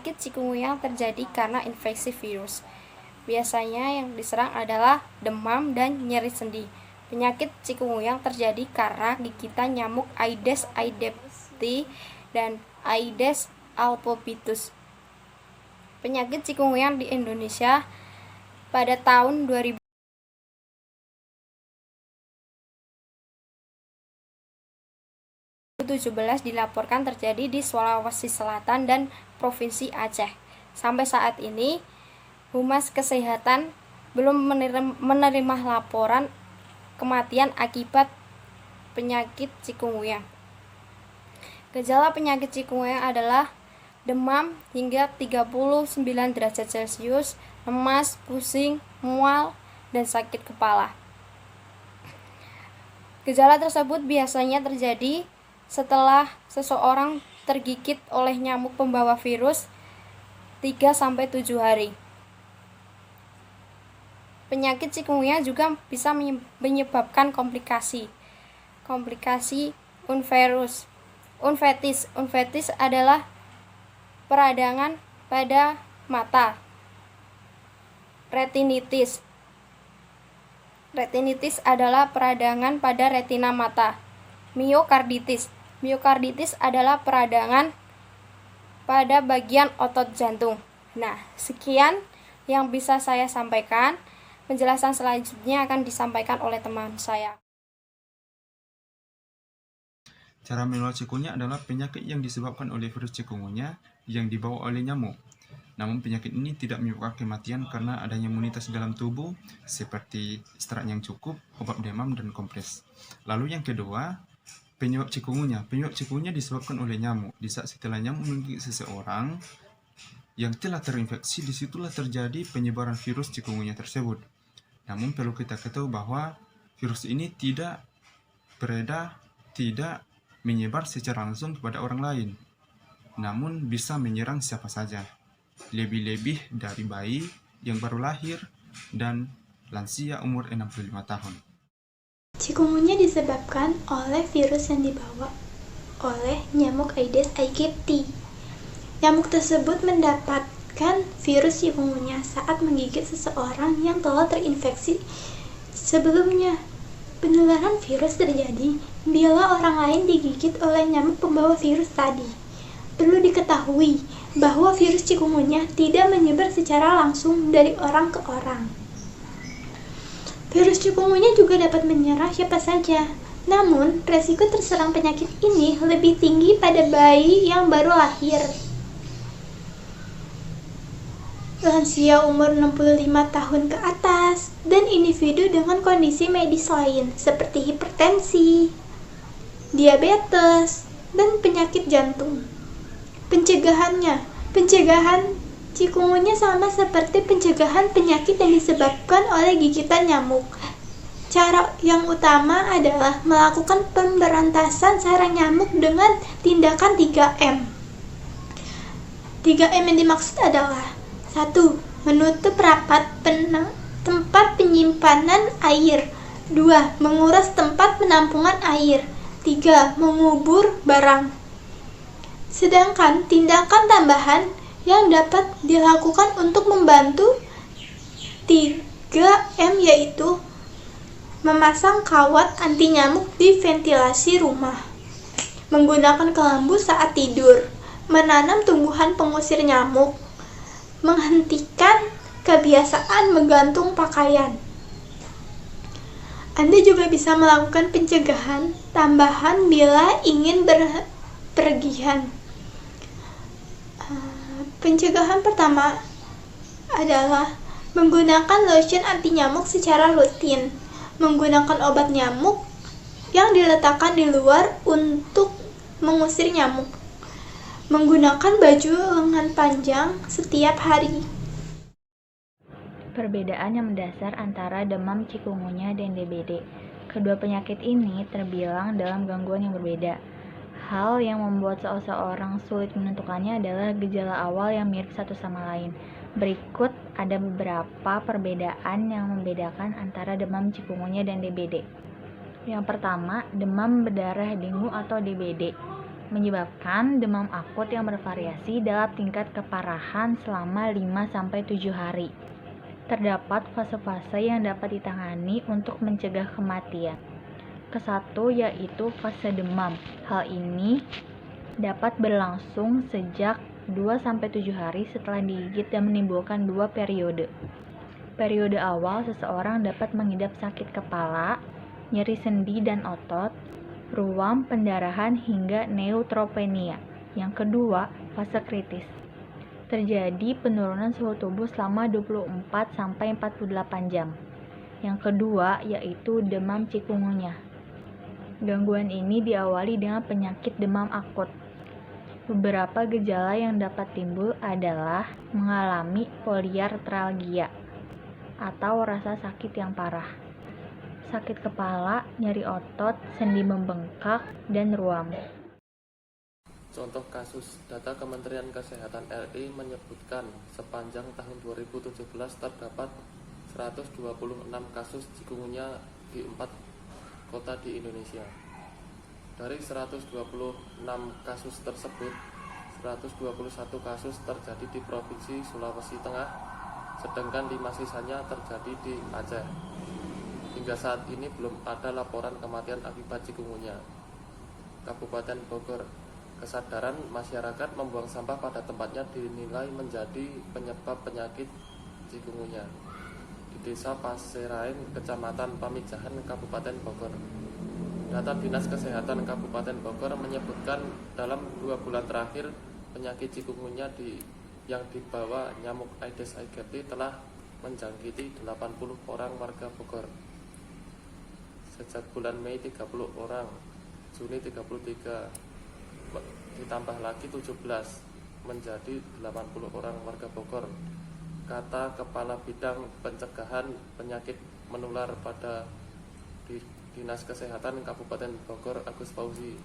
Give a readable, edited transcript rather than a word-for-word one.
Penyakit chikungunya terjadi karena infeksi virus. Biasanya yang diserang adalah demam dan nyeri sendi. Penyakit chikungunya terjadi karena gigitan nyamuk Aedes aegypti dan Aedes albopictus. Penyakit chikungunya di Indonesia pada tahun 2017 dilaporkan terjadi di Sulawesi Selatan dan Provinsi Aceh. Sampai saat ini, Humas Kesehatan belum menerima laporan kematian akibat penyakit chikungunya. Gejala penyakit chikungunya adalah demam hingga 39 derajat Celcius, lemas, pusing, mual, dan sakit kepala. Gejala tersebut biasanya terjadi setelah seseorang tergigit oleh nyamuk pembawa virus 3-7 hari. Penyakit chikungunya juga bisa menyebabkan komplikasi unvetis. Unvetis adalah peradangan pada mata. Retinitis adalah peradangan pada retina mata. Miokarditis adalah peradangan pada bagian otot jantung. Nah, sekian yang bisa saya sampaikan. Penjelasan selanjutnya akan disampaikan oleh teman saya. Cara menular chikungunya adalah penyakit yang disebabkan oleh virus chikungunya yang dibawa oleh nyamuk. Namun penyakit ini tidak menyebabkan kematian karena adanya imunitas dalam tubuh seperti istirahat yang cukup, obat demam, dan kompres. Lalu yang kedua, penyebab chikungunya. Penyebab chikungunya disebabkan oleh nyamuk. Di saat setelah nyamuk menggigit seseorang yang telah terinfeksi, disitulah terjadi penyebaran virus chikungunya tersebut. Namun perlu kita ketahui bahwa virus ini tidak menyebar secara langsung kepada orang lain, namun bisa menyerang siapa saja, lebih-lebih dari bayi yang baru lahir dan lansia umur 65 tahun. Chikungunya disebabkan oleh virus yang dibawa oleh nyamuk Aedes aegypti. Nyamuk tersebut mendapatkan virus chikungunya saat menggigit seseorang yang telah terinfeksi sebelumnya. Penularan virus terjadi bila orang lain digigit oleh nyamuk pembawa virus tadi. Perlu diketahui bahwa virus chikungunya tidak menyebar secara langsung dari orang ke orang. Virus chikungunya juga dapat menyerang siapa saja. Namun, resiko terserang penyakit ini lebih tinggi pada bayi yang baru lahir, lansia umur 65 tahun ke atas, dan individu dengan kondisi medis lain seperti hipertensi, diabetes, dan penyakit jantung. Pencegahan chikungunya sama seperti pencegahan penyakit yang disebabkan oleh gigitan nyamuk. Cara yang utama adalah melakukan pemberantasan sarang nyamuk dengan tindakan 3M. 3M yang dimaksud adalah 1. Menutup rapat tempat penyimpanan air. 2. Menguras tempat penampungan air. 3. Mengubur barang. Sedangkan tindakan tambahan yang dapat dilakukan untuk membantu 3M yaitu memasang kawat anti nyamuk di ventilasi rumah, menggunakan kelambu saat tidur, menanam tumbuhan pengusir nyamuk, menghentikan kebiasaan menggantung pakaian. Anda juga bisa melakukan pencegahan tambahan bila ingin berpergian. Pencegahan pertama adalah menggunakan lotion anti nyamuk secara rutin, menggunakan obat nyamuk yang diletakkan di luar untuk mengusir nyamuk, menggunakan baju lengan panjang setiap hari. Perbedaan yang mendasar antara demam chikungunya dan DBD. Kedua penyakit ini terbilang dalam gangguan yang berbeda. Hal yang membuat seseorang sulit menentukannya adalah gejala awal yang mirip satu sama lain. Berikut ada beberapa perbedaan yang membedakan antara demam chikungunya dan DBD. Yang pertama, demam berdarah dengue atau DBD. menyebabkan demam akut yang bervariasi dalam tingkat keparahan selama 5-7 hari. Terdapat fase-fase yang dapat ditangani untuk mencegah kematian. Kesatu yaitu fase demam. Hal ini dapat berlangsung sejak 2-7 hari setelah digigit dan menimbulkan 2 periode. Periode awal seseorang dapat mengidap sakit kepala, nyeri sendi dan otot, ruam, pendarahan hingga neutropenia. Yang kedua, fase kritis. Terjadi penurunan suhu tubuh selama 24-48 jam. Yang kedua yaitu demam chikungunya. Gangguan ini diawali dengan penyakit demam akut. Beberapa gejala yang dapat timbul adalah mengalami poliartralgia atau rasa sakit yang parah, sakit kepala, nyeri otot, sendi membengkak, dan ruam. Contoh kasus, data Kementerian Kesehatan RI menyebutkan sepanjang tahun 2017 terdapat 126 kasus chikungunya di 4 kota di Indonesia. Dari 126 kasus tersebut, 121 kasus terjadi di Provinsi Sulawesi Tengah, sedangkan 5 sisanya terjadi di Aceh. Hingga saat ini belum ada laporan kematian akibat chikungunya. Kabupaten Bogor, kesadaran masyarakat membuang sampah pada tempatnya dinilai menjadi penyebab penyakit chikungunya. Di Desa Paserain, Kecamatan Pamijahan, Kabupaten Bogor. Data Dinas Kesehatan Kabupaten Bogor menyebutkan dalam 2 bulan terakhir penyakit chikungunya yang dibawa nyamuk Aedes aegypti telah menjangkiti 80 orang warga Bogor. Sejak bulan Mei 30 orang, Juni 33, ditambah lagi 17 menjadi 80 orang warga Bogor, kata Kepala Bidang Pencegahan Penyakit Menular pada Dinas Kesehatan Kabupaten Bogor, Agus Fauzi.